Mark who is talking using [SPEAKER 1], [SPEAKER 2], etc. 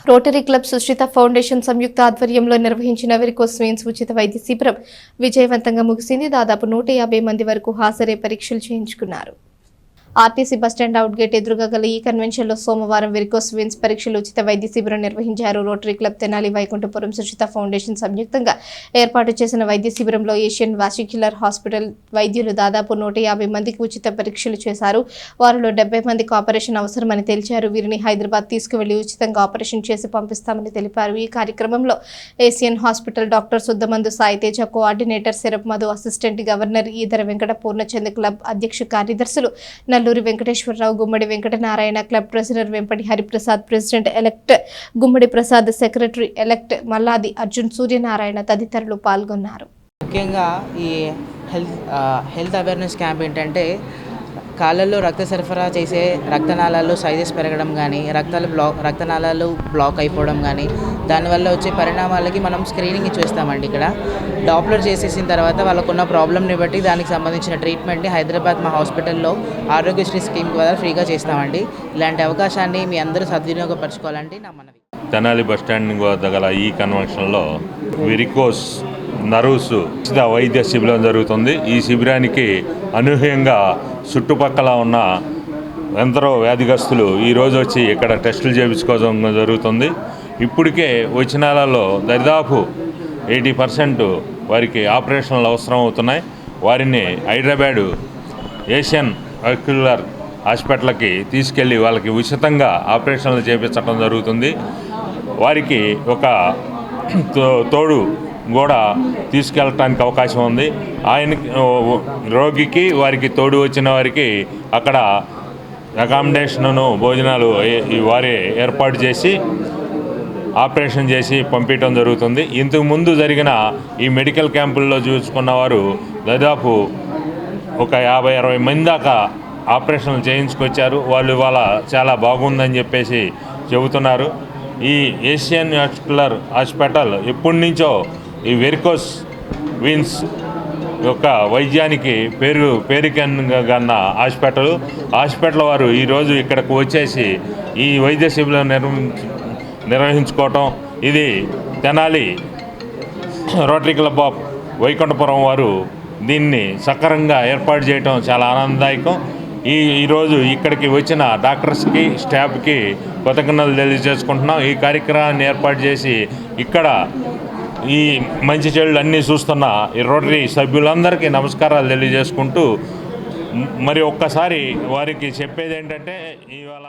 [SPEAKER 1] Rotary club Sushrita foundation సంయుక్త ఆధ్వర్యంలో నిర్వహించిన varicose veins ఉచిత వైద్య శిబిరం విజయవంతంగా ముగిసింది. దాదాపు 150 మంది వరకు హాజరై పరీక్షలు చేయించుకున్నారు. ఆర్టీసీ బస్టాండ్ అవుట్ గేట్ ఎదురుగా గల ఈ కన్వెన్షన్ లో సోమవారం వెరికోస్ వెయిన్స్ పరీక్షలు ఉచిత వైద్య శిబిరం నిర్వహించారు. Rotary club Tenali Vaikunthapuram Sushrita foundation సంయుక్తంగా ఏర్పాటు చేసిన వైద్య శిబిరంలో ఏషియన్ వాసిక్యులర్ హాస్పిటల్ వైద్యులు దాదాపు 150 మందికి ఉచిత పరీక్షలు చేశారు. వారిలో 70 మందికి ఆపరేషన్ అవసరమని తెలిపారు. వీరిని హైదరాబాద్ తీసుకువెళ్లి ఉచితంగా ఆపరేషన్ చేసి పంపిస్తామని తెలిపారు. ఈ కార్యక్రమంలో Asian hospital doctor Suddamandu Saiteja, coordinator Sirap Madhu, assistant governor Edara Venkata Purnachand, club అధ్యక్ష కార్యదర్శులు Nalluri Venkateswararao, Gummadi Venkatanarayana, club treasurer Vempati Hariprasad, president elect Gummadi Prasad, secretary elect Malladi Arjun, Suryanarayana తదితరులు పాల్గొన్నారు.
[SPEAKER 2] ముఖ్యంగా ఈ హెల్త్ అవేర్నెస్ క్యాంప్ ఏంటంటే కాళ్ళల్లో రక్త సరఫరా చేసే రక్తనాళాల్లో సైజెస్ పెరగడం కానీ, రక్తనాళాలు బ్లాక్ అయిపోవడం కానీ, దానివల్ల వచ్చే పరిణామాలకి మనం స్క్రీనింగ్ చూస్తామండి. ఇక్కడ డాప్లర్ చేసేసిన తర్వాత వాళ్ళకున్న ప్రాబ్లమ్ని బట్టి దానికి సంబంధించిన ట్రీట్మెంట్ని హైదరాబాద్ మా హాస్పిటల్లో ఆరోగ్యశ్రీ స్కీమ్ ద్వారా ఫ్రీగా చేస్తామండి. ఇలాంటి అవకాశాన్ని మీ అందరూ సద్వినియోగపరచుకోవాలంటే నా మనవి.
[SPEAKER 3] తెనాలి బస్టాండ్ వద్ద గల ఈ కన్వెన్షన్లో వెరికోస్ నర్వ్స్ ఉచిత వైద్య శిబిరం జరుగుతుంది. ఈ శిబిరానికి అనూహ్యంగా చుట్టుపక్కల ఉన్న ఎందరో వ్యాధిగ్రస్తులు ఈరోజు వచ్చి ఇక్కడ టెస్టులు చేయించుకోవడం జరుగుతుంది. ఇప్పటికే వచ్చిన నెలలో దాదాపు 80% వారికి ఆపరేషన్లు అవసరం అవుతున్నాయి. వారిని హైదరాబాదు ఏషియన్ వాసిక్యులర్ హాస్పిటల్కి తీసుకెళ్ళి వాళ్ళకి ఉచితంగా ఆపరేషన్లు చేయించడం జరుగుతుంది. వారికి ఒక తోడు కూడా తీసుకెళ్ళటానికి అవకాశం ఉంది. రోగికి వారికి తోడు వచ్చిన వారికి అక్కడ అకామిడేషన్ను, భోజనాలు వారే ఏర్పాటు చేసి ఆపరేషన్ చేసి పంపించడం జరుగుతుంది. ఇంతకు ముందు జరిగిన ఈ మెడికల్ క్యాంపుల్లో చూసుకున్న వారు దాదాపు ఒక 50-60 మంది దాకా ఆపరేషన్లు చేయించుకొచ్చారు. వాళ్ళు ఇవాళ చాలా బాగుందని చెప్పేసి చెబుతున్నారు. ఈ ఏషియన్ వాసిక్యులర్ హాస్పిటల్ ఎప్పటి నుంచో ఈ వెరికోస్ వెయిన్స్ యొక్క వైద్యానికి పేరుకన్న హాస్పిటల్ వారు ఈరోజు ఇక్కడికి వచ్చేసి ఈ వైద్య శిబిరం నిర్వహించుకోవటం, ఇది Tenali rotary club of Vaikunthapuram వారు దీన్ని సక్రమంగా ఏర్పాటు చేయటం చాలా ఆనందదాయకం. ఈరోజు ఇక్కడికి వచ్చిన డాక్టర్స్కి, స్టాఫ్కి కృతజ్ఞతలు తెలియజేసుకుంటున్నాం. ఈ కార్యక్రమాన్ని ఏర్పాటు చేసి ఇక్కడ ఈ మంచి చెడులు అన్నీ చూస్తున్న ఈ రోటరీ సభ్యులందరికీ నమస్కారాలు తెలియజేసుకుంటూ మరి ఒక్కసారి వారికి చెప్పేది ఏంటంటే ఇవాళ